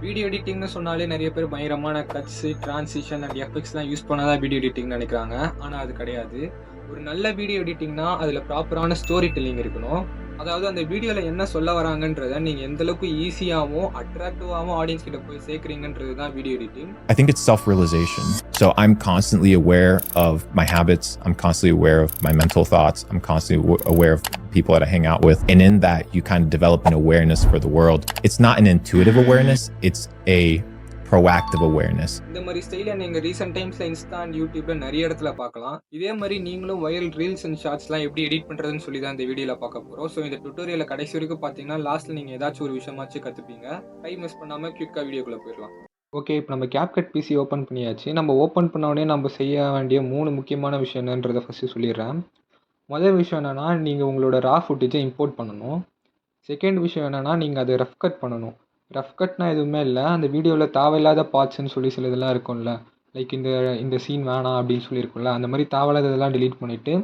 Video எடிட்டிங்னு சொன்னாலே நெறைய பேர் பயங்கரமான கட்ஸு, ட்ரான்சிஷன் அண்ட் எஃபெக்ட்ஸ்லாம் யூஸ் பண்ணா தான் வீடியோ எடிட்டிங்னு நெனைக்கிறாங்க. ஆனா அது கிடையாது. ஒரு நல்ல வீடியோ எடிட்டிங்னா, அதில ப்ராப்பரான ஸ்டோரி டெல்லிங் இருக்கணும். அதாவது அந்த வீடியோல என்ன சொல்ல வராங்கன்றத நீங்க எந்த அளவுக்கு ஈஸியாவும், அட்ராக்டிவாவும் ஆடியன்ஸ் கிட்ட போய் சேர்க்கிறீங்கன்றது தான் video editing. I think it's self-realization. So I'm constantly aware of my habits. I'm constantly aware of my mental thoughts. I'm constantly aware of people that I hang out with. And in that, you kind of develop an awareness for the world. It's not an intuitive awareness. It's a proactive awareness. இந்த மாரி ஸ்டைல நீங்க recent டைம்ஸ்ல Insta and யூடியூப்ல நெறைய இடத்துல பார்க்கலாம். இதே மாரி நீங்களும் வைரல் ரீல்ஸ் அண்ட் ஷார்ட்ஸ்லாம் எப்படி எடிட் பண்றதுன்னு சொல்லி தான் இந்த வீடியோல பார்க்க போறோம். ஸோ இந்த டுட்டோரியல கடைசி வரைக்கும் பார்த்தீங்கன்னா, லாஸ்ட்ல நீங்க ஏதாச்சும் ஒரு விஷயமாச்சும் கத்துப்பீங்க. டைம் வேஸ்ட் பண்ணாம குயிக்கா வீடியோக்குள்ள போயிரலாம். ஓகே. இப்ப நம்ம CapCut பிசி ஓப்பன் பண்ணியாச்சு. நம்ம ஓப்பன் பண்ண உடனே நம்ம செய்ய வேண்டிய 3 முக்கியமான விஷயம் என்னன்றத ஃபர்ஸ்ட்டு சொல்லிர்றேன். முதல் விஷயம் என்னன்னா, நீங்க உங்களோட ரா ஃபுட்டேஜ இம்போர்ட் பண்ணணும். செகண்ட் விஷயம் என்னன்னா, நீங்க அத ரஃப் கட் பண்ணணும். ரஃப் கட்னா எதுவுமே இல்ல. அந்த வீடியோல தேவையில்லாத பார்ட்ஸ்ன்னு சொல்லி சிலதெல்லாம் இருக்கும்ல. லைக் இந்த இந்த சீன் வேணாம் அப்படின்னு சொல்லியிருக்கும்ல. அந்த மாரி தேவையில்லாததெல்லாம் டெலீட் பண்ணிட்டு,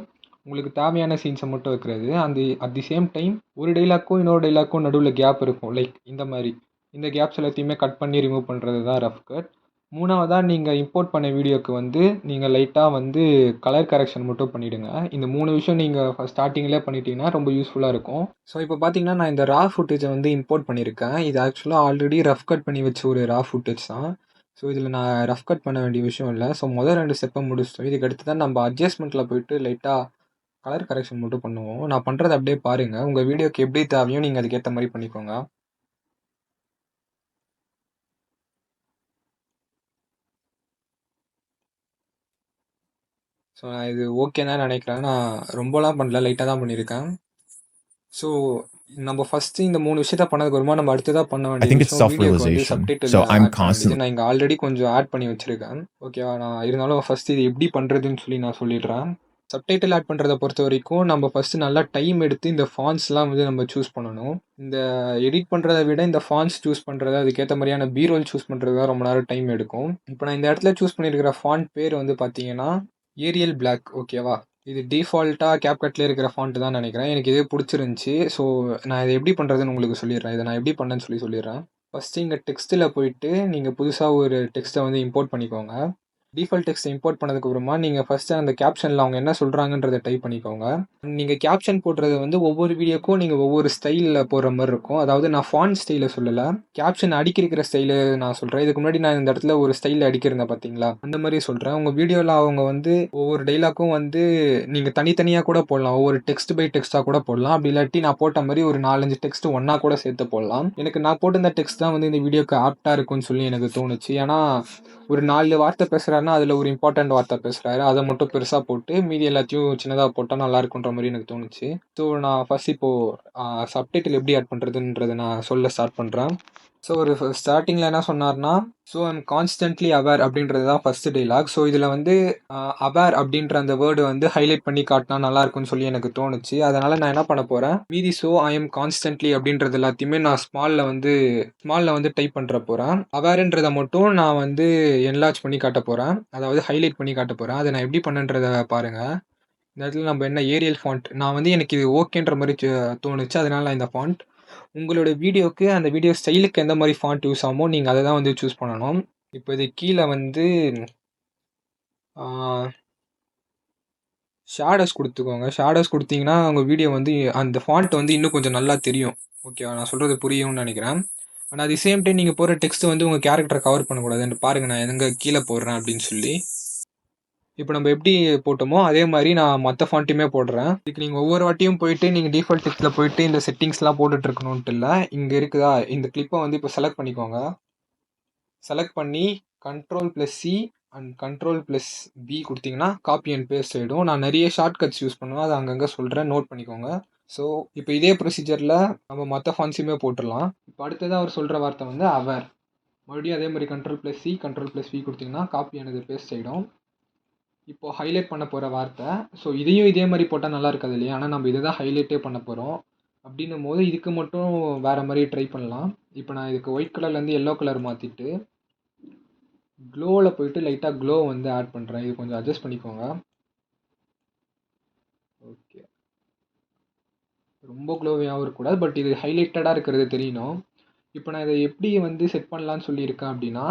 உங்களுக்கு தேவையான சீன்ஸ மட்டும் வைக்கிறது. அட் தி சேம் டைம் ஒரு டயலாக்கும் இன்னொரு டயலாக்கும் நடுவுல கேப் இருக்கும். லைக் இந்த மாரி. இந்த கேப்ஸ் எல்லாத்தையுமே கட் பண்ணி ரிமூவ் பண்றது தான் ரஃப் கட். 3வதா நீங்க இம்போர்ட் பண்ண வீடியோக்கு வந்து, நீங்க லைட்டா வந்து கலர் கரெக்ஷன் மட்டும் பண்ணிடுங்க. இந்த 3 விஷயம் நீங்க ஸ்டார்ட்டிங்லயே பண்ணிட்டீங்கன்னா ரொம்ப யூஸ்ஃபுல்லா இருக்கும். ஸோ இப்போ பார்த்தீங்கன்னா, நான் இந்த ரா ஃபுட்டேஜ வந்து இம்போர்ட் பண்ணியிருக்கேன். இது ஆக்சுவலா ஆல்ரெடி ரஃப் கட் பண்ணி வச்ச ஒரு ரா ஃபுட்டேஜ் தான். ஸோ இதில நான் ரஃப் கட் பண்ண வேண்டிய விஷயம் இல்ல. ஸோ மொத 2 ஸ்டெப்ப முடிச்சுட்டோம். இதுக்கு அடுத்து தான் நம்ம அட்ஜஸ்ட்மென்ட்ல போயிட்டு லைட்டா கலர் கரெக்ஷன் மட்டும் பண்ணுவோம். நான் பண்றத அப்படியே பாருங்க. உங்க வீடியோக்கு எப்படி தேவையோ நீங்க அதுக்கேத்த மாரி பண்ணிக்கோங்க. ஸோ நான் இது ஓகே தான் நெனைக்கிறேன். நான் ரொம்பலாம் பண்ணல. லைட்டா தான் பண்ணியிருக்கேன். ஸோ நம்ம ஃபர்ஸ்ட்டு இந்த 3 விஷயத்த பண்ணதுக்கு அப்புறமா நம்ம அடுத்ததா பண்ண I வேண்டிய think it's விஷயம் வீடியோக்கு வந்து self-realization. Subtitle So I'm add பண்ண வேண்டியது. constantly நான் இங்க ஆல்ரெடி கொஞ்சம் ஆட் பண்ணி வச்சிருக்கேன். ஓகேவா? நான் இருந்தாலும் ஃபர்ஸ்ட்டு இது எப்படி பண்றதுன்னு சொல்லி நான் சொல்லிடுறேன். சப்டைட்டில் ஆட் பண்றத பொறுத்தவரைக்கும் நம்ம ஃபர்ஸ்ட்டு நல்லா டைம் எடுத்து இந்த ஃபாண்ட்ஸ்லாம் வந்து நம்ம சூஸ் பண்ணணும். இந்த எடிட் பண்றத விட இந்த ஃபாண்ட்ஸ் சூஸ் பண்றது, அதுக்கேத்த மாரியான பி ரோல் சூஸ் பண்றது தான் ரொம்ப நேரம் டைம் எடுக்கும். இப்போ நான் இந்த இடத்துல சூஸ் பண்ணியிருக்கிற ஃபாண்ட் பேர் வந்து பார்த்தீங்கன்னா, ஏரியல் பிளாக் ஓகேவா? இது டிஃபால்ட்டா CapCutலயே இருக்கிற ஃபாண்ட் தான் நெனைக்கிறேன். எனக்கு இதே புடிச்சிருந்துச்சு. ஸோ நான் இத எப்படி பண்றதுன்னு உங்களுக்கு சொல்லிர்றேன். இத நான் எப்படி பண்ணேன்னு சொல்லி சொல்லிர்றேன். ஃபர்ஸ்ட்டு இங்க டெக்ஸ்ட்ல போயிட்டு, நீங்க புதுசா ஒரு டெக்ஸ்ட்ட வந்து இம்போர்ட் பண்ணிக்கோங்க. டிஃபால்ட் டெக்ஸ்ட்ட இம்போர்ட் பண்ணதுக்கு அப்புறமா, நீங்க ஃபர்ஸ்ட்டு அந்த கேப்ஷன்ல அவங்க என்ன சொல்றாங்கன்றத டைப் பண்ணிக்கோங்க. நீங்க கேப்ஷன் போடுறது வந்து ஒவ்வொரு வீடியோக்கும் நீங்க ஒவ்வொரு ஸ்டைல்ல போடுற மாரி இருக்கும். அதாவது நான் ஃபாண்ட் ஸ்டைல சொல்லல. கேப்ஷன் அடுக்கியிருக்கிற ஸ்டைலு நான் சொல்றேன். இதுக்கு முன்னாடி நான் இந்த இடத்துல ஒரு ஸ்டைல்ல அடுக்கியிருந்தேன் பார்த்தீங்களா? அந்த மாரி சொல்றேன். உங்க வீடியோல அவங்க வந்து ஒவ்வொரு டயலாக்கும் வந்து நீங்க தனித்தனியா கூட போடலாம். ஒவ்வொரு டெக்ஸ்ட் பை டெக்ஸ்ட்டா கூட போடலாம். அப்படி இல்லாட்டி நான் போட்ட மாரி ஒரு 4, 5 டெக்ஸ்ட் ஒண்ணா கூட சேர்த்து போடலாம். எனக்கு நான் போட்டிருந்த டெக்ஸ்ட் தான் வந்து இந்த வீடியோக்கு ஆப்ட்டா இருக்கும்னு சொல்லி எனக்கு தோணுச்சு. ஏன்னா, ஒரு 4 வார்த்தை பேசுறாருன்னா, அதுல ஒரு இம்பார்ட்டன்ட் வார்த்தை பேசுறாரு. அத மட்டும் பெருசா போட்டு, மீதி எல்லாத்தையும் சின்னதா போட்டா நல்லா இருக்குன்ற மாரி எனக்கு தோணுச்சு. ஸோ, நான் ஃபர்ஸ்ட் இப்போ சப்டைட்டில் எப்படி ஆட் பண்றதுன்றத நான் சொல்ல ஸ்டார்ட் பண்றேன். ஸோ, ஒரு ஸ்டார்ட்டிங்ல என்ன சொன்னார்ன்னா, "so I am constantly aware" அப்படின்றது தான் ஃபர்ஸ்ட் டயலாக். ஸோ, இதுல வந்து அவேர் அப்படின்ற அந்த வேர்டு வந்து ஹைலைட் பண்ணி காட்டுனா நல்லா இருக்கும்னு சொல்லி எனக்கு தோணுச்சு. அதனால நான் என்ன பண்ண போறேன், மீதி "ஸோ ஐ அம் கான்ஸ்டன்ட்லி" அப்படின்றது எல்லாத்தையுமே நான் ஸ்மால்ல வந்து டைப் பண்ற போறேன். அவேர்ன்றத மட்டும் நான் வந்து என்லார்ஜ் பண்ணி காட்டப் போறேன். அதாவது ஹைலைட் பண்ணி காட்டப் போறேன். அத நான் எப்படி பண்ணேன்றத பாருங்க. இந்த இடத்துல நம்ம என்ன ஏரியல் ஃபாண்ட் நான் வந்து எனக்கு இது ஓகேன்ற மாரி தோணுச்சு. அதனால நான் இந்த ஃபாண்ட். உங்களோட வீடியோக்கு அந்த வீடியோ ஸ்டைலுக்கு எந்த மாரி ஃபாண்ட் யூஸ் ஆகுமோ, நீங்க அத தான் வந்து சூஸ் பண்ணணும். இப்ப இது கீழ வந்து ஆ ஷேடோஸ் குடுத்துக்கோங்க. ஷேடோஸ் குடுத்தீங்கன்னா, உங்க வீடியோ வந்து அந்த ஃபாண்ட் வந்து இன்னும் கொஞ்சம் நல்லா தெரியும். ஓகேவா? நான் சொல்றது புரியும்னு நெனைக்கிறேன். ஆனா, அட் தி சேம் டைம் நீங்க போடுற டெக்ஸ்ட் வந்து உங்க கேரக்டர கவர் பண்ணக்கூடாது. பாருங்க நான் எங்க கீழ போடுறேன் அப்படின்னு சொல்லி. இப்ப நம்ம எப்படி போட்டோமோ, அதே மாரி நான் மத்த ஃபாண்ட்டையுமே போடுறேன். இதுக்கு நீங்க ஒவ்வொரு வாட்டியும் போயிட்டு, நீங்க டிஃபால்ட் டெக்ஸ்ட்ல போயிட்டு இந்த செட்டிங்ஸ்லாம் போட்டுட்டு இருக்கணுன்ட்டு இல்ல. இங்க இருக்குதா? இந்த கிளிப்ப வந்து இப்ப செலக்ட் பண்ணிக்கோங்க. செலக்ட் பண்ணி கண்ட்ரோல்+C அண்ட் கண்ட்ரோல்+V குடுத்தீங்கன்னா, காப்பி அண்ட் பேஸ்ட் ஆயிடும். நான் நெறைய ஷார்ட்கட்ஸ் யூஸ் பண்ணுவேன். அத அங்கங்க சொல்றேன். நோட் பண்ணிக்கோங்க. ஸோ, இப்ப இதே ப்ரொசீஜர்ல நம்ம மத்த ஃபாண்ட்ஸயுமே போட்டுறலாம். இப்ப அடுத்ததா அவர் சொல்ற வார்த்தை வந்து அவர். மறுபடியும் அதே மாரி கண்ட்ரோல்+C, கண்ட்ரோல்+V குடுத்தீங்கன்னா, காப்பி ஆனது பேஸ்ட் ஆயிடும். இப்போ ஹைலைட் பண்ண போற வார்த்தை. ஸோ, இதையும் இதே மாரி போட்டா நல்லா இருக்காது இல்லையா? ஆனா நம்ம இத தான் ஹைலைட்டே பண்ண போறோம். அப்டின்னும்போது இதுக்கு மட்டும் வேற மாரி ட்ரை பண்ணலாம். இப்ப நான் இதுக்கு ஒயிட் கலர்லேருந்து எல்லோ கலர் மாத்திட்டு, க்ளோல போயிட்டு லைட்டா க்ளோ வந்து ஆட் பண்றேன். இது கொஞ்சம் அட்ஜஸ்ட் பண்ணிக்கோங்க. ஓகே. ரொம்ப க்ளோவியாவும் இருக்கக்கூடாது. பட் இது ஹைலைட்டடா இருக்கிறது தெரியணும். இப்போ நான் இதை எப்படி வந்து செட் பண்ணலான்னு சொல்லியிருக்கேன் அப்படின்னா,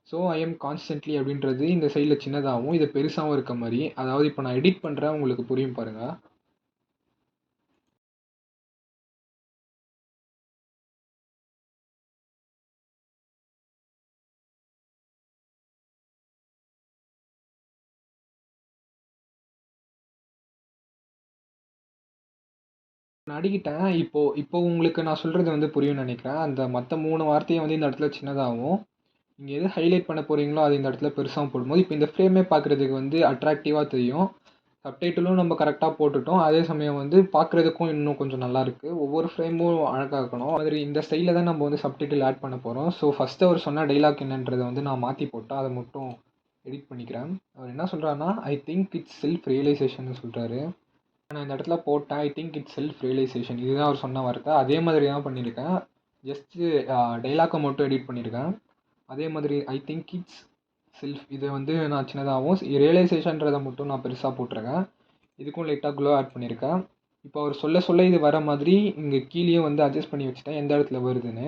ஸோ ஐ எம் கான்ஸ்டன்ட்லி அப்படின்றது இந்த சைடில் சின்னதாகவும் இது பெருசாகவும் இருக்க மாதிரி, அதாவது இப்போ நான் எடிட் பண்ணுறேன், உங்களுக்கு புரியும் பாருங்கள். நான் அடிக்கிட்டேன். இப்போ உங்களுக்கு நான் சொல்றது வந்து புரியும்னு நெனைக்கிறேன். அந்த மத்த 3 வார்த்தையும் வந்து இந்த இடத்துல சின்னதாவும், நீங்க எது ஹைலைட் பண்ண போறீங்களோ, அது இந்த இடத்துல பெருசாவும் போடும்போது, இப்போ இந்த ஃப்ரேமே பார்க்குறதுக்கு வந்து அட்ராக்டிவா தெரியும். சப்டைட்டிலும் நம்ம கரெக்ட்டா போட்டுட்டோம். அதே சமயம் வந்து பார்க்குறதுக்கும் இன்னும் கொஞ்சம் நல்லாருக்கு. ஒவ்வொரு ஃப்ரேமும் அழகாக்கணும். அது மாதிரி இந்த ஸ்டைல்ல தான் நம்ம வந்து சப்டைட்டில் ஆட் பண்ண போறோம். ஸோ ஃபர்ஸ்ட்டு அவர் சொன்ன டயலாக் என்னன்றத வந்து நான் மாத்தி போட்டேன். அத மட்டும் எடிட் பண்ணிக்கிறேன். அவர் என்ன சொல்றாருன்னா, "ஐ திங்க் இட்ஸ் செல்ஃப் ரியலைசேஷன்னு" சொல்றாரு. நான் இந்த இடத்துல போட்டேன். I think it's self realization. இதுதான் அவர் சொன்ன வார்த்தை. அதே மாதிரி தான் பண்ணியிருக்கேன். ஜஸ்ட்டு டயலாக்கை மட்டும் எடிட் பண்ணியிருக்கேன். அதே மாதிரி ஐ திங்க் இட்ஸ் செல்ஃப் இதை வந்து நான் சின்னதாகவும் ரியலைசேஷன்றதை மட்டும் நான் பெருசாக போட்டிருக்கேன். இதுக்கும் லைட்டாக க்ளோ ஆட் பண்ணியிருக்கேன். இப்போ அவர் சொல்ல சொல்ல இது வர மாதிரி இங்கே கீழேயும் வந்து அட்ஜஸ்ட் பண்ணி வச்சுட்டேன் எந்த இடத்துல வருதுன்னு.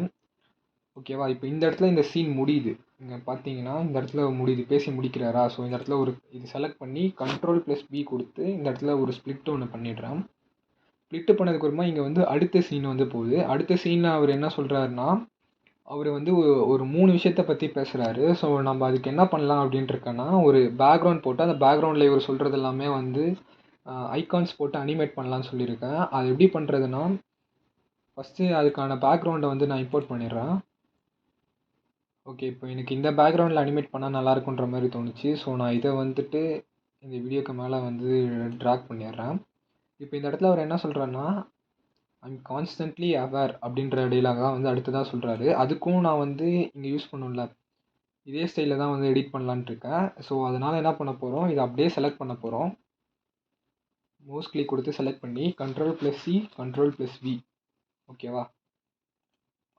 ஓகேவா? இப்போ இந்த இடத்துல இந்த சீன் முடியுது. இங்கே பார்த்தீங்கன்னா இந்த இடத்துல முடியுது. பேசி முடிக்கிறாரா? ஸோ இந்த இடத்துல ஒரு இது செலக்ட் பண்ணி Ctrl+B கொடுத்து இந்த இடத்துல ஒரு ஸ்ப்ளிட் ஒன்று பண்ணிடுறேன். ஸ்ப்ளிட் பண்ணதுக்கு அப்புறமா இங்கே வந்து அடுத்த சீன் வந்து போகுது. அடுத்த சீனில் அவர் என்ன சொல்கிறாருன்னா, அவர் வந்து ஒரு 3 விஷயத்த பற்றி பேசுகிறாரு. ஸோ நம்ம அதுக்கு என்ன பண்ணலாம் அப்படின்ட்டு இருக்கேன்னா, ஒரு பேக்ரவுண்ட் போட்டு அந்த பேக்ரவுண்டில் இவர் சொல்கிறது எல்லாமே வந்து ஐகான்ஸ் போட்டு அனிமேட் பண்ணலான்னு சொல்லியிருக்கேன். அது எப்படி பண்ணுறதுன்னா, ஃபஸ்ட்டு அதுக்கான பேக்ரவுண்டை வந்து நான் இம்போர்ட் பண்ணிடுறேன். ஓகே. இப்போ எனக்கு இந்த பேக்ரவுண்டில் அனிமேட் பண்ணால் நல்லாயிருக்குன்ற மாதிரி தோணுச்சு. ஸோ நான் இதை வந்துட்டு இந்த வீடியோக்கு மேலே வந்து ட்ராக் பண்ணிடுறேன். இப்போ இந்த இடத்துல அவர் என்ன சொல்கிறாருன்னா, ஐம் கான்ஸ்டன்ட்லி அவேர் அப்படின்ற டயலாக் தான் வந்து அடுத்ததாக சொல்கிறாரு. அதுக்கும் நான் வந்து இங்கே யூஸ் பண்ணும்ல, இதே ஸ்டைலில் தான் வந்து எடிட் பண்ணலான்ட்டு இருக்கேன். ஸோ அதனால் என்ன பண்ண போகிறோம், இதை அப்படியே செலக்ட் பண்ண போகிறோம். மவுஸ் கிளிக் கொடுத்து செலக்ட் பண்ணி Ctrl+C Ctrl+V. ஓகேவா?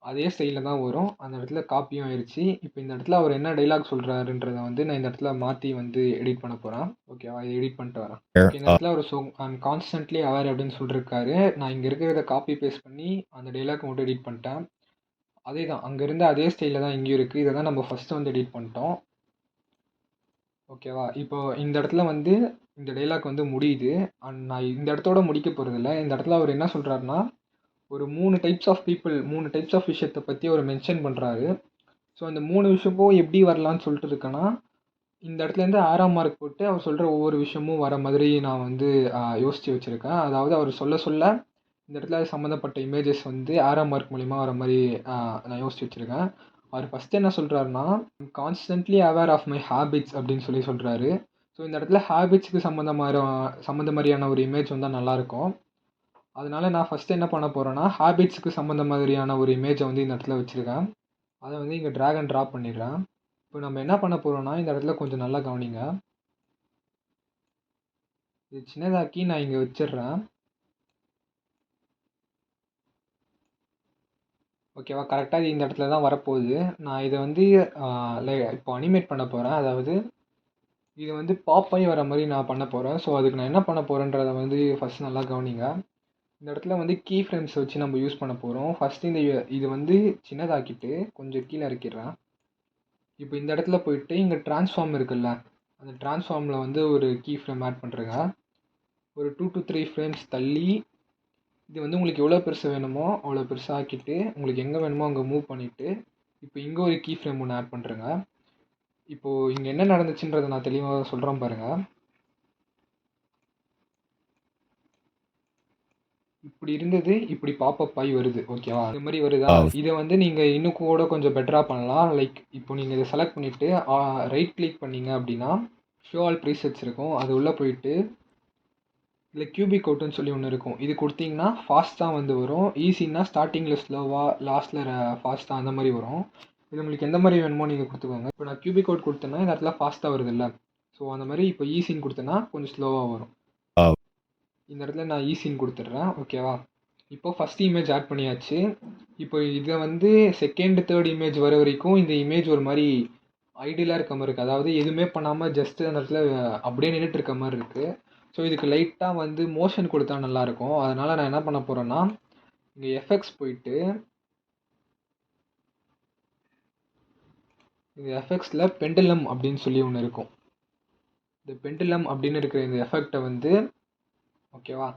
அதே ஸ்டைலில் தான் வரும். அந்த இடத்துல காப்பியும் ஆயிடுச்சு. இப்போ இந்த இடத்துல அவர் என்ன டயலாக் சொல்கிறாருன்றதை வந்து நான் இந்த இடத்துல மாற்றி வந்து எடிட் பண்ண போகிறேன். ஓகேவா? இதை எடிட் பண்ணிட்டு வரேன். ஓகே. இந்த இடத்துல அவர் ஐம் கான்ஸ்டன்ட்லி அவேர் அப்படின்னு சொல்லியிருக்காரு. நான் இங்கே இருக்கிறத காப்பி பேஸ்ட் பண்ணி அந்த டயலாக் மட்டும் எடிட் பண்ணிட்டேன். அதே தான் அங்கே இருந்த அதே ஸ்டைலில் தான் இங்கேயும் இருக்குது. இதை தான் நம்ம ஃபஸ்ட்டு வந்து எடிட் பண்ணிட்டோம். ஓகேவா? இப்போ இந்த இடத்துல வந்து இந்த டயலாக் வந்து முடியுது. அண்ட் நான் இந்த இடத்தோட முடிக்க போகிறதில்ல. இந்த இடத்துல அவர் என்ன சொல்கிறாருன்னா, ஒரு 3 types of people 3 types of விஷயத்தை பற்றி அவர் மென்ஷன் பண்ணுறாரு. ஸோ அந்த 3 விஷயமும் எப்படி வரலான்னு சொல்லிட்டு இருக்கேன்னா, இந்த இடத்துலேருந்து ஆறாம் மார்க் போட்டு அவர் சொல்கிற ஒவ்வொரு விஷயமும் வர மாதிரி நான் வந்து யோசித்து வச்சுருக்கேன். அதாவது அவர் சொல்ல சொல்ல இந்த இடத்துல சம்மந்தப்பட்ட இமேஜஸ் வந்து ஆறாம் மார்க் மூலிமா வர மாதிரி நான் யோசித்து வச்சுருக்கேன். அவர் ஃபஸ்ட்டு என்ன சொல்கிறாருன்னா, constantly aware of my habits அப்படின்னு சொல்லி சொல்கிறாரு. ஸோ இந்த இடத்துல ஹேபிட்ஸ்க்கு சம்மந்த மாதிரியான ஒரு இமேஜ் வந்தால் நல்லாயிருக்கும். அதனால நான் ஃபஸ்ட்டு என்ன பண்ண போகிறேன்னா, ஹேபிட்ஸுக்கு சம்மந்த மாதிரியான ஒரு இமேஜை வந்து இந்த இடத்துல வச்சுருக்கேன். அதை வந்து இங்கே ட்ராக் அண்ட் ட்ராப் பண்ணிடுறேன். இப்போ நம்ம என்ன பண்ண போகிறோம்னா, இந்த இடத்துல கொஞ்சம் நல்லா கவனிங்க. இது சின்னதாக்கி நான் இங்கே வச்சிடுறேன். ஓகேவா? கரெக்டாக இது இந்த இடத்துல தான் வரப்போகுது. நான் இதை வந்து இப்போ அனிமேட் பண்ண போகிறேன். அதாவது இது வந்து பாப் ஆகி வர மாதிரி நான் பண்ண போகிறேன். ஸோ அதுக்கு நான் என்ன பண்ண போகிறேன்றதை வந்து ஃபஸ்ட் நல்லா கவனிங்க. இந்த இடத்துல வந்து கீ ஃப்ரேம்ஸ் வச்சு நம்ம யூஸ் பண்ண போகிறோம். ஃபஸ்ட்டு இது வந்து சின்னதாக்கிட்டு கொஞ்சம் கீழே இறக்கிடுறேன். இப்போ இந்த இடத்துல போயிட்டு இங்கே ட்ரான்ஸ்ஃபார்ம் இருக்குல்ல, அந்த ட்ரான்ஸ்ஃபார்மில் வந்து ஒரு கீ ஃப்ரேம் ஆட் பண்ணுறேங்க. ஒரு 2 to 3 ஃப்ரேம்ஸ் தள்ளி இது வந்து உங்களுக்கு எவ்வளோ பெருசு வேணுமோ அவ்வளோ பெருசாக ஆக்கிட்டு உங்களுக்கு எங்கே வேணுமோ அங்கே மூவ் பண்ணிவிட்டு இப்போ இங்கே ஒரு கீ ஃப்ரேம் ஒன்று ஆட் பண்ணுறேங்க. இப்போது இங்கே என்ன நடந்துச்சுன்றதை நான் தெளிவாக சொல்கிறேன் பாருங்கள். இப்படி இருந்தது, இப்படி பாப்பப் ஆகி வருது. ஓகேவா? இந்த மாதிரி வருதா? இதை வந்து நீங்கள் இன்னும் கூட கொஞ்சம் பெட்டராக பண்ணலாம். லைக் இப்போ நீங்கள் இதை செலக்ட் பண்ணிவிட்டு ரைட் கிளிக் பண்ணீங்க அப்படின்னா ஷோ ஆல் ப்ரீசெட்ஸ் இருக்கும். அது உள்ளே போயிட்டு இதில் கியூபிக் அவுட்டுன்னு சொல்லி ஒன்று இருக்கும். இது கொடுத்தீங்கன்னா ஃபாஸ்ட்டாக வந்து வரும். ஈஸின்னா ஸ்டார்டிங்கில் ஸ்லோவாக, லாஸ்ட்டில் ஃபாஸ்ட்டாக அந்த மாதிரி வரும். இது உங்களுக்கு எந்த மாதிரி வேணுமோ நீங்கள் கொடுத்துக்கோங்க. இப்போ நான் கியூபிக் அவுட் கொடுத்தேன்னா இந்த இடத்துல ஃபாஸ்ட்டாக வருது இல்லை. ஸோ அந்த மாதிரி இப்போ ஈஸின்னு கொடுத்தேன்னா கொஞ்சம் ஸ்லோவாக வரும். இந்த இடத்துல நான் ஈஸின்னு கொடுத்துட்றேன். ஓகேவா? இப்போ ஃபஸ்ட் இமேஜ் ஆட் பண்ணியாச்சு. இப்போ இதை வந்து செகண்ட், தேர்ட் இமேஜ் வர வரைக்கும் இந்த இமேஜ் ஒரு மாதிரி ஐடியலாக இருக்க மாதிரி இருக்குது. அதாவது எதுவுமே பண்ணாமல் ஜஸ்ட்டு அந்த இடத்துல அப்படியே நின்றுட்டு இருக்க மாதிரி இருக்குது. ஸோ இதுக்கு லைட்டாக வந்து மோஷன் கொடுத்தா நல்லாயிருக்கும். அதனால் நான் என்ன பண்ண போகிறேன்னா, இங்கே எஃபெக்ட்ஸ் போயிட்டு இந்த எஃபெக்ட்ஸில் பெண்டுலம் அப்படின்னு சொல்லி ஒன்று இருக்கும். இந்த பெண்டுலம் அப்படின்னு இருக்கிற இந்த எஃபெக்டை வந்து ஓகேவா,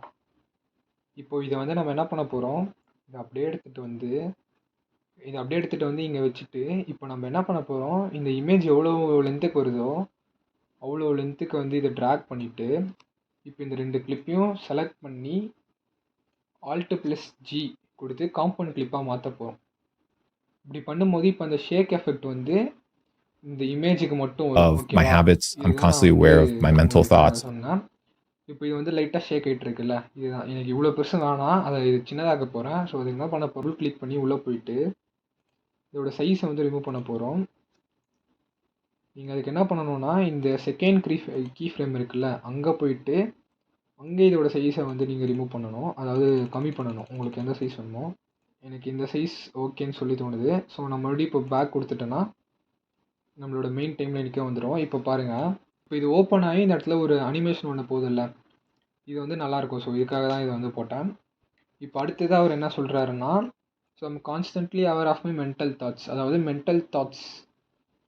இப்போ இதை வந்து நம்ம என்ன பண்ண போகிறோம், இதை அப்படியே எடுத்துகிட்டு வந்து இங்கே வச்சுட்டு இப்போ நம்ம என்ன பண்ண போகிறோம், இந்த இமேஜ் எவ்வளோ லென்த்துக்கு வருதோ அவ்வளோ லென்த்துக்கு வந்து இதை ட்ராக் பண்ணிவிட்டு இப்போ இந்த 2 கிளிப்பையும் செலக்ட் பண்ணி Alt+G கொடுத்து காம்பவுண்ட் கிளிப்பாக மாற்ற போகிறோம். இப்படி பண்ணும்போது இப்போ அந்த ஷேக் எஃபெக்ட் வந்து இந்த இமேஜுக்கு மட்டும் வரும். of my ஓகேவா, habits. I'm இதுதான் நான் constantly வந்து aware of my mental உங்களுக்கு thoughts. சொன்னேன். இப்போ இது வந்து லைட்டாக ஷேக் ஆகிட்டு இருக்குல்ல, இதுதான் எனக்கு இவ்வளோ பெருசு வேணாம், அதை இது சின்னதாக்க போகிறேன். ஸோ அதுக்கு என்ன பண்ண போகிறோம், கிளிக் பண்ணி உள்ளே போயிட்டு இதோட சைஸை வந்து ரிமூவ் பண்ண போகிறோம். நீங்கள் அதுக்கு என்ன பண்ணணும்னா இந்த செகண்ட் கீ ஃப்ரேம் இருக்குல்ல, அங்கே போயிட்டு அங்கே இதோட சைஸை வந்து நீங்கள் ரிமூவ் பண்ணணும், அதாவது கம்மி பண்ணணும். உங்களுக்கு எந்த சைஸ் வேணுமோ, எனக்கு இந்த சைஸ் ஓகேன்னு சொல்லி தோணுது. ஸோ நான் மறுபடியும் இப்போ பேக் கொடுத்துட்டேன்னா நம்மளோட மெயின் டைம்லைனுக்கே வந்துடும். இப்போ பாருங்கள், இப்போ இது ஓப்பன் ஆகி இந்த இடத்துல ஒரு அனிமேஷன் ஒன்று போகுதில்ல, இது வந்து நல்லாயிருக்கும். ஸோ இதுக்காக தான் இதை வந்து போட்டேன். இப்போ அடுத்ததாக அவர் என்ன சொல்கிறாருன்னா, so I'm constantly aware of my mental thoughts, அதாவது மென்டல் தாட்ஸ்,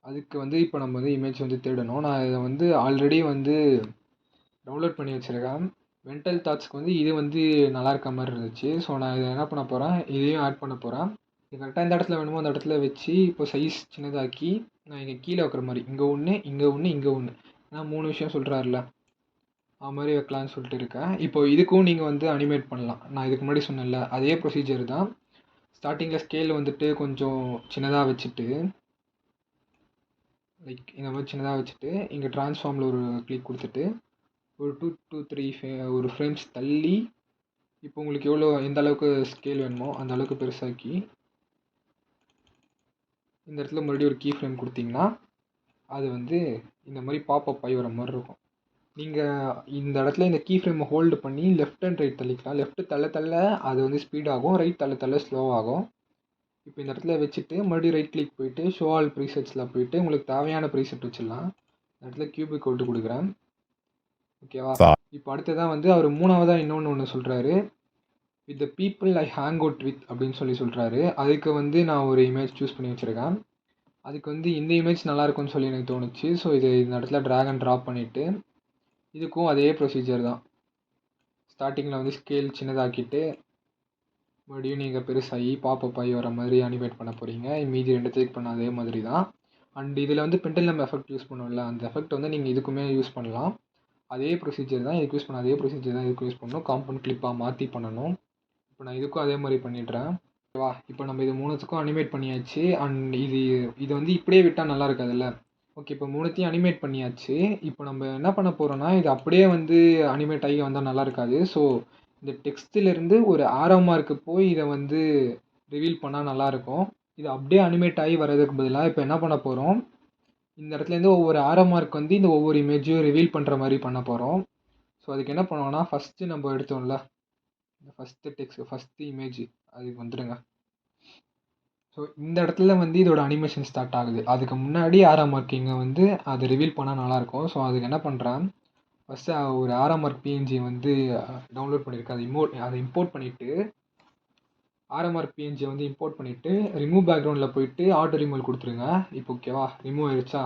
அதுக்கு வந்து இப்போ நம்ம வந்து இமேஜ் வந்து தேடணும். நான் இதை வந்து ஆல்ரெடி வந்து டவுன்லோட் பண்ணி வச்சுருக்கேன். மென்டல் தாட்ஸ்க்கு வந்து இது வந்து நல்லா இருக்க மாதிரி இருந்துச்சு. ஸோ நான் இதை என்ன பண்ண போகிறேன், இதையும் ஆட் பண்ண போகிறேன். இது கரெக்டாக எந்த இடத்துல வேணுமோ அந்த இடத்துல வச்சு இப்போ சைஸ் சின்னதாக்கி நான் இங்கே கீழே வைக்கிற மாதிரி இங்கே ஒன்று, இங்கே ஒன்று, இங்கே ஒன்று, நான் 3 விஷயம் சொல்கிறாருல அது மாதிரி வைக்கலான்னு சொல்லிட்டு இருக்கேன். இப்போ இதுக்கும் நீங்கள் வந்து அனிமேட் பண்ணலாம். நான் இதுக்கு முன்னாடி சொன்னேன்ல அதே ப்ரொசீஜர் தான். ஸ்டார்டிங்கில் ஸ்கேல் வந்துட்டு கொஞ்சம் சின்னதாக வச்சுட்டு லைக் இந்த மாதிரி சின்னதாக வச்சுட்டு இங்கே ட்ரான்ஸ்ஃபார்மில் ஒரு கிளிக் கொடுத்துட்டு ஒரு 2 to 3 ஒரு ஃப்ரேம்ஸ் தள்ளி இப்போ உங்களுக்கு எந்த அளவுக்கு ஸ்கேல் வேணுமோ அந்த அளவுக்கு பெருசாக்கி இந்த இடத்துல மறுபடியும் ஒரு கீ ஃப்ரேம் கொடுத்தீங்கன்னா அது வந்து இந்த மாதிரி பாப்அப் ஆகி வர மாதிரி இருக்கும். நீங்கள் இந்த இடத்துல இந்த கீ ஃப்ரேமை ஹோல்டு பண்ணி லெஃப்ட் அண்ட் ரைட் தள்ளிக்கலாம். லெஃப்ட் தள்ள அது வந்து ஸ்பீடாகும், ரைட் தள்ள ஸ்லோவாகும். இப்போ இந்த இடத்துல வச்சுட்டு மறுபடியும் ரைட் கிளிக் போயிட்டு ஷோ ஆல் ப்ரீசெட்ஸில் போயிட்டு உங்களுக்கு தேவையான ப்ரீசெட் வச்சிடலாம். இந்த இடத்துல கியூபிக் அவுட்டு கொடுக்குறேன். ஓகேவா, இப்போ அடுத்ததான் வந்து அவர் 3ஆவதாக இன்னொன்று சொல்கிறாரு, with the people I hang out with அப்படின்னு சொல்கிறாரு. அதுக்கு வந்து நான் ஒரு இமேஜ் சூஸ் பண்ணி வச்சுருக்கேன். அதுக்கு வந்து இந்த இமேஜ் நல்லாயிருக்கும்னு சொல்லி எனக்கு தோணுச்சு. ஸோ இது இந்த இடத்துல ட்ராக் அண்ட் ட்ராப் பண்ணிவிட்டு இதுக்கும் அதே ப்ரொசீஜர் தான். ஸ்டார்டிங்கில் வந்து ஸ்கேல் சின்னதாக்கிட்டு மறுபடியும் நீங்கள் பெருசாகி பாப்அப் ஆகி வர மாதிரி அனிமேட் பண்ண போகிறீங்க. மீதி 2 கிளிக் பண்ண அதே மாதிரி தான். அண்ட் இதில் வந்து பெண்டலம் எஃபெக்ட் யூஸ் பண்ணுவோம்ல, அந்த எஃபெக்ட் வந்து நீங்கள் இதுக்குமே யூஸ் பண்ணலாம். அதே ப்ரொசீஜர் தான் இதுக்கு யூஸ் பண்ண, அதே ப்ரொசீஜர் தான் இதுக்கு யூஸ் பண்ணணும். காம்பவுண்ட் கிளிப்பாக மாற்றி பண்ணணும். இப்போ நான் இதுக்கும் அதே மாதிரி பண்ணிடுறேன். ஓகேவா, இப்போ நம்ம இது 3த்துக்கும் அனிமேட் பண்ணியாச்சு. அண்ட் இது வந்து இப்படியே விட்டால் நல்லா இருக்காதுல்ல. ஓகே, இப்போ 3த்தையும் அனிமேட் பண்ணியாச்சு. இப்போ நம்ம என்ன பண்ண போகிறோன்னா இது அப்படியே வந்து அனிமேட் ஆகி வந்தால் நல்லா இருக்காது. ஸோ இந்த டெக்ஸ்ட்டிலேருந்து ஒரு ஆரோ மார்க்கு போய் இதை வந்து ரிவீல் பண்ணால் நல்லாயிருக்கும். இது அப்படியே அனிமேட் ஆகி வர்றதுக்கு பதிலாக இப்போ என்ன பண்ண போகிறோம், இந்த இடத்துலேருந்து ஒவ்வொரு ஆரோ மார்க் வந்து இந்த ஒவ்வொரு இமேஜையும் ரிவீல் பண்ணுற மாதிரி பண்ண போகிறோம். ஸோ அதுக்கு என்ன பண்ணுவோம்னா ஃபஸ்ட்டு நம்ம எடுத்தோம்ல இந்த ஃபஸ்ட்டு இமேஜ் அதுக்கு வந்துடுங்க. ஸோ இந்த இடத்துல வந்து இதோட அனிமேஷன் ஸ்டார்ட் ஆகுது. அதுக்கு முன்னாடி ஆரோ மார்க்கிங்கை வந்து அதை ரிவீல் பண்ணால் நல்லாயிருக்கும். ஸோ அதுக்கு என்ன பண்ணுறேன், ஃபஸ்ட்டு ஒரு ஆரோ மார்க் பிஎன்ஜி வந்து டவுன்லோட் பண்ணியிருக்கேன். அதை இம்போர்ட் பண்ணிவிட்டு ஆரோ மார்க் பிஎன்ஜியை வந்து இம்போர்ட் பண்ணிவிட்டு ரிமூவ் பேக்ரவுண்டில் போயிட்டு ஆட்டோ ரிமூவல் கொடுத்துருங்க. இப்போ ஓகேவா, ரிமூவ் ஆயிடுச்சா.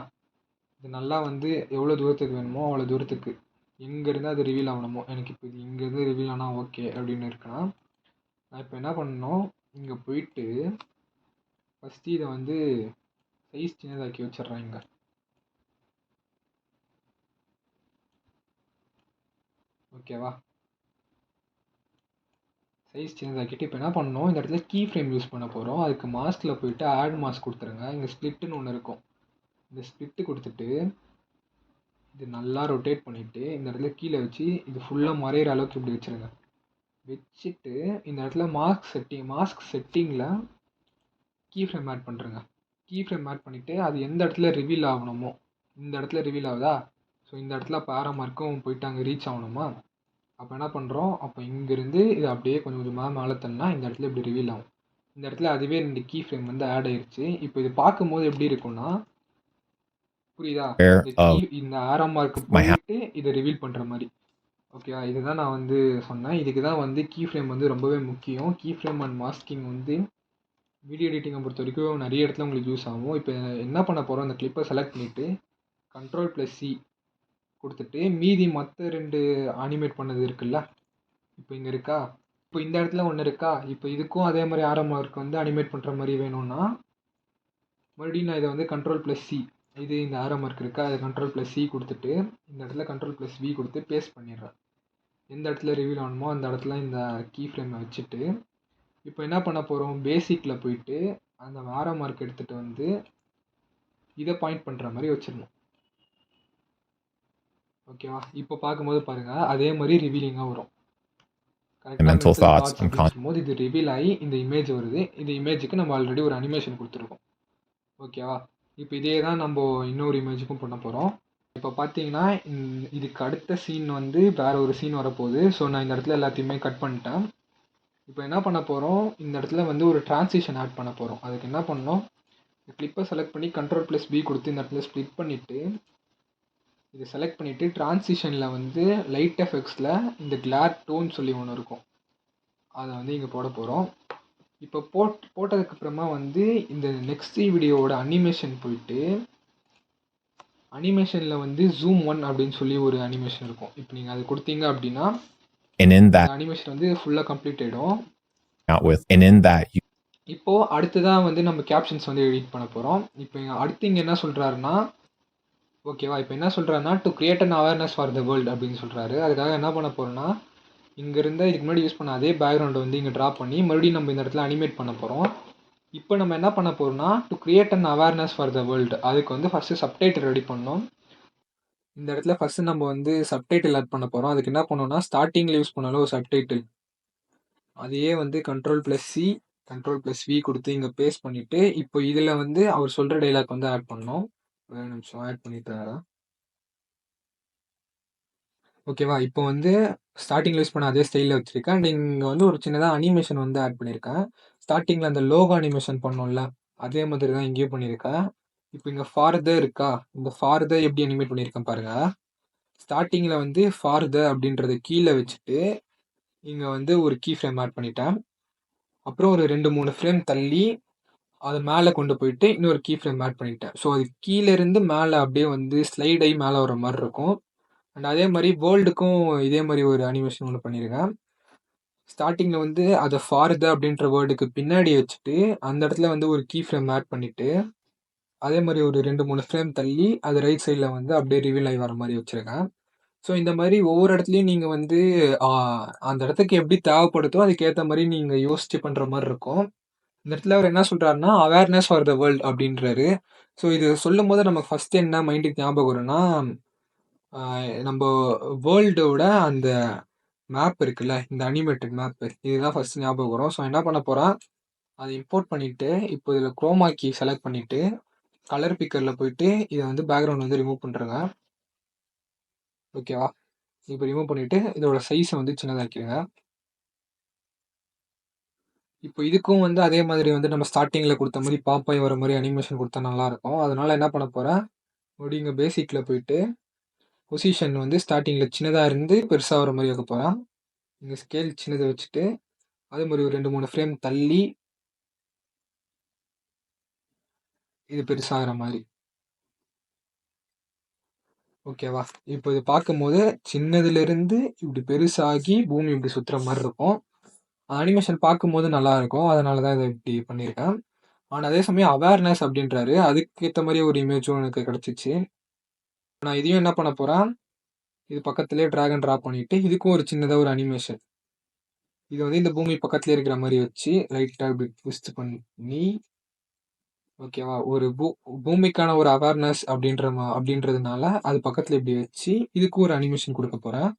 இது நல்லா வந்து எவ்வளோ தூரத்துக்கு வேணுமோ அவ்வளோ தூரத்துக்கு எங்கேருந்து அது ரிவீல் ஆகணுமோ, எனக்கு இப்போ இது இங்கேருந்து ரிவீல் ஆனால் ஓகே அப்படின்னு இருக்குன்னா நான் இப்போ என்ன பண்ணணும், இங்கே போயிட்டு ஃபஸ்ட்டு இதை வந்து சைஸ் சின்னதாக்கி வச்சிட்றேன். இங்கே ஓகேவா, சைஸ் சின்னதாக்கிட்டு இப்போ என்ன பண்ணணும், இந்த இடத்துல கீ ஃப்ரேம் யூஸ் பண்ண போகிறோம். அதுக்கு மாஸ்கில் போயிட்டு ஆட் மாஸ்க் கொடுத்துருங்க. இங்கே ஸ்ப்ளிட்டுன்னு ஒன்று இருக்கும், இந்த ஸ்ப்ளிட்டு கொடுத்துட்டு இது நல்லா ரொட்டேட் பண்ணிவிட்டு இந்த இடத்துல கீழே வச்சு இது ஃபுல்லாக மறையிற அளவுக்கு இப்படி வச்சுருங்க. வச்சுட்டு இந்த இடத்துல மாஸ்க் செட்டிங்கில் கீ ஃப்ரேம் ஆட் பண்ணுறேங்க. கீ ஃப்ரேம் ஆட் பண்ணிவிட்டு அது எந்த இடத்துல ரிவீல் ஆகணுமோ, இந்த இடத்துல ரிவீல் ஆகுதா, ஸோ இந்த இடத்துல அப்போ ஆரோ மார்க்கும் போயிட்டு அங்கே ரீச் ஆகணுமா. அப்போ என்ன பண்ணுறோம், அப்போ இங்கேருந்து இது அப்படியே கொஞ்சம் கொஞ்சமாக மேலே தள்ளினா இந்த இடத்துல இப்படி ரிவீல் ஆகும். இந்த இடத்துல அதுவே 2 கீ ஃப்ரேம் வந்து ஆட் ஆயிடுச்சு. இப்போ இது பார்க்கும்போது எப்படி இருக்குன்னா, புரியுதா, இந்த ஆரோ மார்க்கு போயிட்டு இதை ரிவீல் பண்ணுற மாதிரி. ஓகேவா, இதுதான் நான் வந்து சொன்னேன். இதுக்கு தான் வந்து கீ ஃப்ரேம் வந்து ரொம்பவே முக்கியம். கீ ஃப்ரேம் அண்ட் மாஸ்கிங் வந்து வீடியோ எடிட்டிங்கை பொறுத்த வரைக்கும் நிறைய இடத்துல உங்களுக்கு யூஸ் ஆகும். இப்போ என்ன பண்ண போகிறோம், அந்த கிளிப்பை செலக்ட் பண்ணிவிட்டு Ctrl+C கொடுத்துட்டு மீதி மற்ற 2 அனிமேட் பண்ணது இருக்குல்ல, இப்போ இங்கே இருக்கா, இப்போ இந்த இடத்துல ஒன்று இருக்கா, இப்போ இதுக்கும் அதே மாதிரி ஆரோ மார்க் வந்து அனிமேட் பண்ணுற மாதிரி வேணும்னா மறுபடியும் நான் இதை வந்து Ctrl+C, இது இந்த ஆரோ மார்க் இருக்கா, அதை Ctrl+C கொடுத்துட்டு இந்த இடத்துல Ctrl+V கொடுத்து பேஸ்ட் பண்ணிடுறேன். எந்த இடத்துல ரிவீல் ஆகணுமோ அந்த இடத்துல இந்த கீ ஃப்ரேமை வச்சுட்டு இப்போ என்ன பண்ண போகிறோம், பேசிக்கில் போயிட்டு அந்த ஆரோ மார்க் எடுத்துகிட்டு வந்து இதை பாயிண்ட் பண்ணுற மாதிரி வச்சிடணும். ஓகேவா, இப்போ பார்க்கும்போது பாருங்கள் அதே மாதிரி ரிவீலிங்காக வரும். கரெக்டாக mental மென்டல் thoughts, தாட்ஸ் அப்படின்னு சொல்லும்போது இது ரிவீல் ஆகி இந்த இமேஜ் வருது. இந்த இமேஜுக்கு நம்ம ஆல்ரெடி ஒரு அனிமேஷன் கொடுத்துருக்கோம். ஓகேவா, இப்போ இதே தான் நம்ம இன்னொரு இமேஜுக்கும் பண்ண போகிறோம். இப்போ பார்த்தீங்கன்னா இதுக்கு அடுத்த சீன் வந்து வேறு ஒரு சீன் வரப்போகுது. ஸோ நான் இந்த இடத்துல எல்லாத்தையுமே கட் பண்ணிட்டேன். இப்போ என்ன பண்ண போகிறோம், இந்த இடத்துல வந்து ஒரு டிரான்சிஷன் ஆட் பண்ண போகிறோம். அதுக்கு என்ன பண்ணணும், கிளிப்பை செலக்ட் பண்ணி Ctrl+B கொடுத்து இந்த இடத்துல ஸ்ப்ளிட் பண்ணிவிட்டு இதை செலக்ட் பண்ணிவிட்டு டிரான்சிஷனில் வந்து லைட் எஃபெக்ட்ஸில் இந்த கிளார் டோன் சொல்லி ஒன்று இருக்கும், அதை வந்து இங்கே போட போகிறோம். இப்போ போட்டதுக்கப்புறமா வந்து இந்த நெக்ஸ்ட் வீடியோவோட அனிமேஷன் போயிட்டு அனிமேஷனில் வந்து ஜூம் 1 அப்படின்னு சொல்லி ஒரு அனிமேஷன் இருக்கும். இப்போ நீங்கள் அது கொடுத்தீங்க அப்படின்னா and in that அனிமேஷன் வந்து ஃபுல்லாக கம்ப்ளீட் ஆகிடும். and in that இப்போது அடுத்ததாக வந்து நம்ம கேப்ஷன்ஸ் வந்து எடிட் பண்ண போகிறோம். இப்போ அடுத்து இங்கே என்ன சொல்கிறாருன்னா, ஓகேவா, இப்போ என்ன சொல்கிறாருன்னா to create an awareness for the world அப்படின்னு சொல்கிறாரு. அதுக்காக என்ன பண்ண போகிறோன்னா இங்கே இருந்தால் இதுக்கு முன்னாடி யூஸ் பண்ண அதே பேக்ரவுண்டை வந்து இங்கே ட்ரா பண்ணி மறுபடியும் நம்ம இந்த இடத்துல அனிமேட் பண்ண போகிறோம். இப்போ நம்ம என்ன பண்ண போகிறோம்னா to create an awareness for the world, அதுக்கு வந்து ஃபஸ்ட்டு சப்டைட்டில் ரெடி பண்ணோம். இந்த இடத்துல ஃபஸ்ட்டு நம்ம வந்து சப்டைட்டில் ஆட் பண்ண போகிறோம். அதுக்கு என்ன பண்ணோம்னா ஸ்டார்டிங்கில் யூஸ் பண்ணாலும் ஒரு சப்டைட்டில், அதையே வந்து Ctrl+C Ctrl+V கொடுத்து இங்கே பேஸ்ட் பண்ணிவிட்டு இப்போ இதில் வந்து அவர் சொல்கிற டைலாக் வந்து ஆட் பண்ணோம். ஒரு நிமிஷம் ஆட் பண்ணிட்டாரா, ஓகேவா. இப்போ வந்து ஸ்டார்டிங்கில் யூஸ் பண்ண அதே ஸ்டைலில் வச்சுருக்கேன். அண்ட் இங்கே வந்து ஒரு சின்னதாக அனிமேஷன் வந்து ஆட் பண்ணியிருக்கேன். ஸ்டார்டிங்கில் அந்த லோகோ அனிமேஷன் பண்ணோம்ல, அதே மாதிரி தான் இங்கேயும் பண்ணியிருக்கேன். இப்போ இங்கே ஃபார்தர் இருக்கா, இந்த ஃபார்தர் எப்படி அனிமேட் பண்ணியிருக்கேன் பாருங்கள். ஸ்டார்டிங்கில் வந்து ஃபார்தர் அப்படின்றத கீழே வச்சுட்டு இங்கே வந்து ஒரு கீ ஃப்ரேம் ஆட் பண்ணிட்டேன். அப்புறம் ஒரு 2-3 ஃப்ரேம் தள்ளி அது மேலே கொண்டு போயிட்டு இன்னொரு கீ ஃப்ரேம் ஆட் பண்ணிட்டேன். ஸோ அது கீழேருந்து மேலே அப்படியே வந்து ஸ்லைட் ஆகி மேலே வர மாதிரி இருக்கும். அண்ட் அதே மாதிரி வேர்ல்டுக்கும் இதே மாதிரி ஒரு அனிமேஷன் ஒன்று பண்ணியிருக்கேன். ஸ்டார்டிங்கில் வந்து அதை ஃபார்தர் அப்படின்ற வேர்டுக்கு பின்னாடி வச்சுட்டு அந்த இடத்துல வந்து ஒரு கீ ஃப்ரேம் ஆட் பண்ணிவிட்டு அதே மாதிரி ஒரு 2-3 ஃப்ரேம் தள்ளி அது ரைட் சைடில் வந்து அப்படியே ரிவீல் ஆகி வர மாதிரி வச்சுருக்கேன். ஸோ இந்த மாதிரி ஒவ்வொரு இடத்துலையும் நீங்கள் வந்து அந்த இடத்துக்கு எப்படி தேவைப்படுதோ அதுக்கேற்ற மாதிரி நீங்கள் யோசிச்சு பண்ணுற மாதிரி இருக்கும். இந்த இடத்துல அவர் என்ன சொல்கிறாருன்னா அவேர்னஸ் ஃபார் த வேர்ல்டு அப்படின்றாரு. ஸோ இது சொல்லும் போது நமக்கு ஃபஸ்ட்டு என்ன மைண்டுக்கு ஞாபகம் வரும்னா நம்ம வேர்ல்டோட அந்த மேப் இருக்குல்ல, இந்த அனிமேட்டட் மேப்பு, இதுதான் ஃபஸ்ட்டு ஞாபகம் வரும். ஸோ என்ன பண்ண போகிறேன், அதை இம்போர்ட் பண்ணிவிட்டு இப்போ இதில் குரோமா கீ செலக்ட் பண்ணிவிட்டு கலர் பிக்கரில் போயிட்டு இதை வந்து பேக்ரவுண்ட் வந்து ரிமூவ் பண்ணுறேங்க. ஓகேவா, இப்போ ரிமூவ் பண்ணிவிட்டு இதோட சைஸை வந்து சின்னதாக்கிடுங்க. இப்போ இதுக்கும் வந்து அதே மாதிரி வந்து நம்ம ஸ்டார்டிங்கில் கொடுத்த மாதிரி பாப்பாய் வர மாதிரி அனிமேஷன் கொடுத்தா நல்லாயிருக்கும். அதனால் என்ன பண்ண போகிறேன், மறுபடியும் இங்கே பேசிக்கில் போயிட்டு பொசிஷன் வந்து ஸ்டார்டிங்கில் சின்னதாக இருந்து பெருசாக வர மாதிரி வைக்க போகிறேன். இங்கே ஸ்கேல் சின்னதை வச்சுட்டு அதே மாதிரி ஒரு 2-3 ஃப்ரேம் தள்ளி இது பெருசாகிற மாதிரி. ஓகேவா, இப்போ இது பார்க்கும்போது சின்னதுலேருந்து இப்படி பெருசாகி பூமி இப்படி சுற்றுற மாதிரி இருக்கும். அனிமேஷன் பார்க்கும்போது நல்லாயிருக்கும், அதனால தான் இதை இப்படி பண்ணியிருக்கேன். ஆனால் அதே சமயம் அவேர்னஸ் அப்படின்றாரு, அதுக்கேற்ற மாதிரி ஒரு இமேஜும் எனக்கு கிடச்சிச்சு. நான் இதையும் என்ன பண்ண போகிறேன், இது பக்கத்துலேயே ட்ராக் அண்ட் ட்ராப் பண்ணிவிட்டு இதுக்கும் ஒரு சின்னதாக ஒரு அனிமேஷன், இது வந்து இந்த பூமி பக்கத்துலேயே இருக்கிற மாதிரி வச்சு லைட்டாக இப்படி ட்விஸ்ட் பண்ணி, ஓகேவா, ஒரு பூமிக்கான ஒரு அவேர்னஸ் அப்படின்றதுனால அது பக்கத்தில் இப்படி வச்சு இதுக்கு ஒரு அனிமேஷன் கொடுக்க போகிறேன்.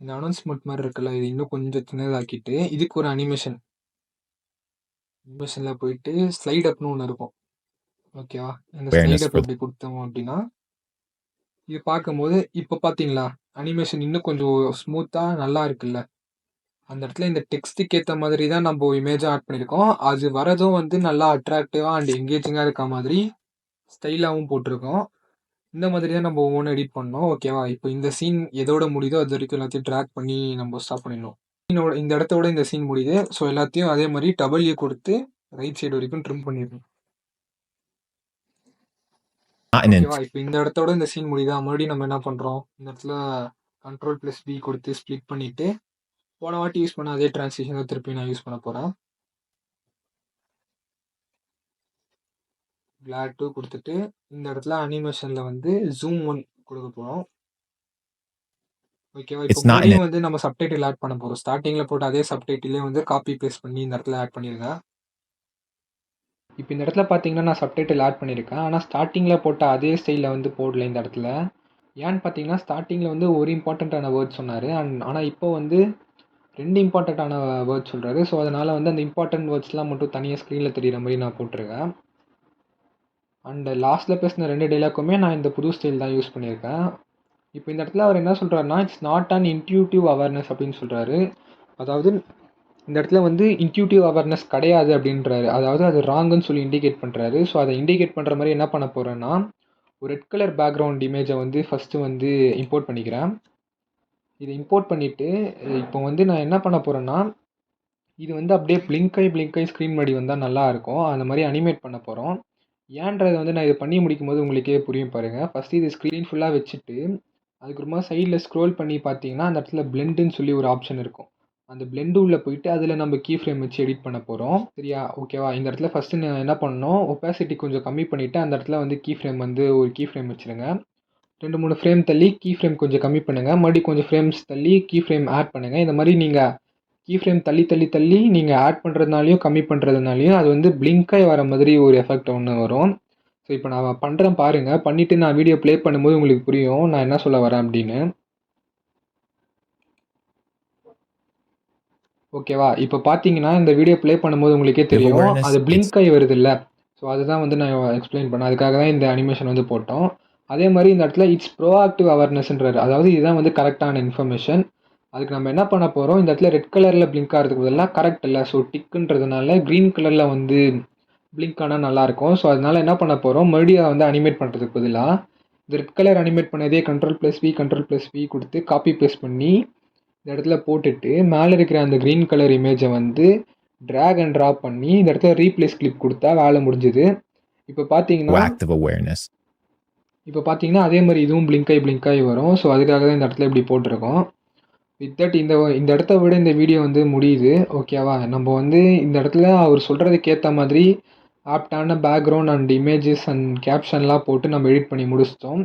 இந்த அனௌன்ஸ்மெண்ட் மாதிரி இருக்குல்ல, இது இன்னும் கொஞ்சம் சின்னதாக்கிட்டு இதுக்கு ஒரு அனிமேஷனில் போயிட்டு ஸ்லைட் அப்னு ஒன்று இருக்கும். ஓகேவா, இந்த ஸ்லைட் அப் இப்படி கொடுத்தோம் அப்படின்னா இது பார்க்கும்போது இப்போ பார்த்தீங்களா அனிமேஷன் இன்னும் கொஞ்சம் ஸ்மூத்தாக நல்லா இருக்குல்ல. அந்த இடத்துல இந்த டெக்ஸ்ட்டுக்கு ஏற்ற மாதிரி தான் நம்ம இமேஜாக ஆட் பண்ணியிருக்கோம். அது வரதும் வந்து நல்லா அட்ராக்டிவாக அண்ட் எங்கேஜிங்காக இருக்க மாதிரி ஸ்டைலாகவும் போட்டிருக்கோம். இந்த மாதிரி தான் நம்ம ஒவ்வொன்றும் எடிட் பண்ணோம். ஓகேவா, இப்போ இந்த சீன் எதோட முடியுதோ அது வரைக்கும் எல்லாத்தையும் ட்ராக் பண்ணி நம்ம ஸ்டாப் பண்ணிடணும். இந்த இடத்தோட இந்த சீன் முடியுது. ஸோ எல்லாத்தையும் அதே மாதிரி டபிள்யூ கொடுத்து ரைட் சைடு வரைக்கும் ட்ரிம் பண்ணிடணும். Not an ஓகேவா? இப்போ இந்த இடத்தோட இந்த சீன் முடியுதா? மறுபடியும் நம்ம என்ன பண்ணுறோம், இந்த இடத்துல Ctrl+B கொடுத்து ஸ்ப்ளிட் பண்ணிவிட்டு போன வாட்டி யூஸ் பண்ண அதே ட்ரான்சிஷன் தான் திருப்பி நான் யூஸ் பண்ண போகிறேன். Glad to கொடுத்துட்டு இந்த இடத்துல அனிமேஷனில் வந்து ஜூம் 1 கொடுக்க போகிறோம். ஓகேவா? இப்போ It's not an மறுபடியும் வந்து நம்ம சப்டைட்டில் ஆட் பண்ண போகிறோம். ஸ்டார்டிங்கில் போட்டு அதே சப்டைட்டிலே வந்து காப்பி பேஸ்ட் பண்ணி இந்த இடத்துல ஆட் பண்ணிடுங்க. இப்போ இந்த இடத்துல பார்த்தீங்கன்னா நான் சப்டைட்டில் ஆட் பண்ணியிருக்கேன். ஆனால் ஸ்டார்டிங்கில் போட்ட அதே ஸ்டைலில் வந்து போடல இந்த இடத்துல. ஏன்னு பார்த்தீங்கன்னா ஸ்டார்டிங்கில் வந்து ஒரு இம்பார்ட்டண்ட்டான வேர்ட் சொன்னார். ஆனால் இப்போ வந்து 2 இம்பார்ட்டண்ட்டான வேர்ட்ஸ் சொல்கிறாரு. ஸோ அதனால் வந்து அந்த இம்பார்ட்டன்ட் வேர்ட்ஸ்லாம் மட்டும் தனியாக ஸ்க்ரீனில் தெரியிற மாதிரி நான் போட்டிருக்கேன். அண்ட் லாஸ்ட்டில் பேசின 2 டைலாக்குமே நான் இந்த புது ஸ்டைல் தான் யூஸ் பண்ணியிருக்கேன். இப்போ இந்த இடத்துல அவர் என்ன சொல்கிறாருன்னா, it's not an intuitive awareness அப்படின்னு சொல்கிறாரு. அதாவது இந்த இடத்துல வந்து இன்ட்யூட்டிவ் அவேர்னஸ் கிடையாது அப்படின்றாரு. அதாவது அது ராங்குன்னு சொல்லி இண்டிகேட் பண்ணுறாரு. ஸோ அதை இண்டிகேட் பண்ணுற மாதிரி என்ன பண்ண போகிறேன்னா, ஒரு ரெட் கலர் பேக்ரவுண்ட் இமேஜை வந்து ஃபஸ்ட்டு வந்து இம்போர்ட் பண்ணிக்கிறேன். இதை இம்போர்ட் பண்ணிவிட்டு இப்போ வந்து நான் என்ன பண்ண போகிறேன்னா, இது வந்து அப்படியே பிளிங்க் ஆகி ஸ்க்ரீன் முன்னாடி வந்தால் நல்லாயிருக்கும். அந்த மாதிரி அனிமேட் பண்ண போகிறோம். ஏன்றதை வந்து நான் இதை பண்ணி முடிக்கும்போது உங்களுக்கே புரியும் பாருங்கள். ஃபஸ்ட்டு இது ஸ்க்ரீன் ஃபுல்லாக வச்சுட்டு அதுக்கப்புறமா சைடில் ஸ்க்ரோல் பண்ணி பார்த்தீங்கன்னா அந்த இடத்துல பிளெண்டுன்னு சொல்லி ஒரு ஆப்ஷன் இருக்கும். அந்த பிளெண்டு உள்ளே போயிட்டு அதில் நம்ம கீ ஃப்ரேம் வச்சு எடிட் பண்ண போகிறோம். சரியா? ஓகேவா? இந்த இடத்துல ஃபஸ்ட்டு நான் என்ன பண்ணணும், ஒப்பாசிட்டி கொஞ்சம் கம்மி பண்ணிவிட்டு அந்த இடத்துல வந்து கீ ஃப்ரேம் வந்து ஒரு கீ ஃப்ரேம் வச்சுருங்க. 2-3 ஃப்ரேம் தள்ளி கீ ஃப்ரேம் கொஞ்சம் கம்மி பண்ணுங்கள். மறுபடியும் கொஞ்சம் ஃப்ரேம்ஸ் தள்ளி கீ ஃப்ரேம் ஆட் பண்ணுங்கள். இந்த மாதிரி நீங்கள் கீ ஃப்ரேம் தள்ளி நீங்கள் ஆட் பண்ணுறதுனாலையும் கம்மி பண்ணுறதுனாலையும் அது வந்து பிளிங்காகி வர மாதிரி ஒரு எஃபெக்ட் ஒன்று வரும். ஸோ இப்போ நான் பண்ணுறேன் பாருங்கள். பண்ணிவிட்டு நான் வீடியோ ப்ளே பண்ணும்போது உங்களுக்கு புரியும் நான் என்ன சொல்ல வரேன் அப்படின்னு. ஓகேவா? இப்போ பார்த்தீங்கன்னா இந்த வீடியோ ப்ளே பண்ணும்போது உங்களுக்கே தெரியும். awareness. அது It's பிளிங்க் ஆகி வருதுல்ல. ஸோ அதுதான் வந்து நான் எக்ஸ்பிளைன் பண்ணேன். அதுக்காக தான் இந்த அனிமேஷன் வந்து போட்டோம். அதே மாதிரி இந்த இடத்துல இட்ஸ் ப்ரோஆக்டிவ் அவேர்னஸ்ன்றாரு. அதாவது இதுதான் வந்து கரெக்டான இன்ஃபர்மேஷன். அதுக்கு நம்ம என்ன பண்ண போகிறோம், இந்த இடத்துல ரெட் கலரில் பிளிங்க் ஆகிறதுக்கு பதிலாக கரெக்ட் இல்லை. ஸோ டிக்குன்றதுனால க்ரீன் கலரில் வந்து பிளிங்க் ஆனால் நல்லாயிருக்கும். ஸோ அதனால் என்ன பண்ண போகிறோம், மறுபடியும் வந்து அனிமேட் பண்ணுறதுக்கு பதிலாக இந்த ரெட் கலர் அனிமேட் பண்ணதே Ctrl+V கொடுத்து காப்பி பேஸ்ட் பண்ணி இந்த இடத்துல போட்டுட்டு மேலே இருக்கிற அந்த க்ரீன் கலர் இமேஜை வந்து ட்ராக் அண்ட் ட்ராப் பண்ணி இந்த இடத்துல ரீப்ளேஸ் கிளிப் கொடுத்தா வேலை முடிஞ்சுது. இப்போ பார்த்தீங்கன்னா proactive awareness. அதே மாதிரி இதுவும் பிளிங்க் ஆகி வரும். ஸோ அதுக்காக தான் இந்த இடத்துல இப்படி போட்டிருக்கோம். வித் தட் இந்த இடத்த விட இந்த வீடியோ வந்து முடியுது. ஓகேவா? நம்ம வந்து இந்த இடத்துல அவர் சொல்கிறதுக்கு ஏற்ற மாதிரி ஆப்டான பேக்ரவுண்ட் அண்ட் இமேஜஸ் அண்ட் கேப்ஷன்லாம் போட்டு நம்ம எடிட் பண்ணி முடிச்சிட்டோம்.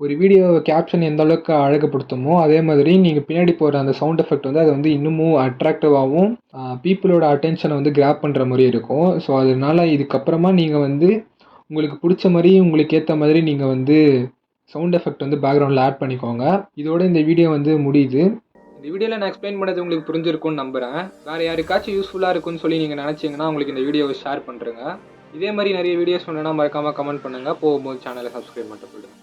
ஒரு வீடியோ கேப்ஷன் எந்த அளவுக்கு அழகுப்படுத்துமோ அதே மாதிரி நீங்கள் பின்னாடி போகிற அந்த சவுண்ட் எஃபெக்ட் வந்து அது வந்து இன்னமும் அட்ராக்டிவாகவும் பீப்புளோட அட்டென்ஷனை வந்து கிராப் பண்ணுற மாதிரி இருக்கும். ஸோ அதனால இதுக்கப்புறமா நீங்கள் வந்து உங்களுக்கு பிடிச்ச மாதிரி உங்களுக்கு ஏற்ற மாதிரி நீங்கள் வந்து சவுண்ட் எஃபெக்ட் வந்து பேக்ரவுண்டில் ஆட் பண்ணிக்கோங்க. இதோட இந்த வீடியோ வந்து முடியுது. இந்த வீடியோவில் நான் எக்ஸ்பிளைன் பண்ணது உங்களுக்கு புரிஞ்சிருக்கும்னு நம்புகிறேன். வேறு யாருக்காச்சும் யூஸ்ஃபுல்லாக இருக்குன்னு சொல்லி நீங்கள் நினச்சிங்கன்னா உங்களுக்கு இந்த வீடியோவை ஷேர் பண்ணுறேங்க. இதே மாதிரி நிறைய வீடியோஸ் வேணும்னா மறக்காமல் கமெண்ட் பண்ணுங்கள். போகும்போது சேனலை சப்ஸ்கிரைப் பண்ணிட்டு போயிடுங்க.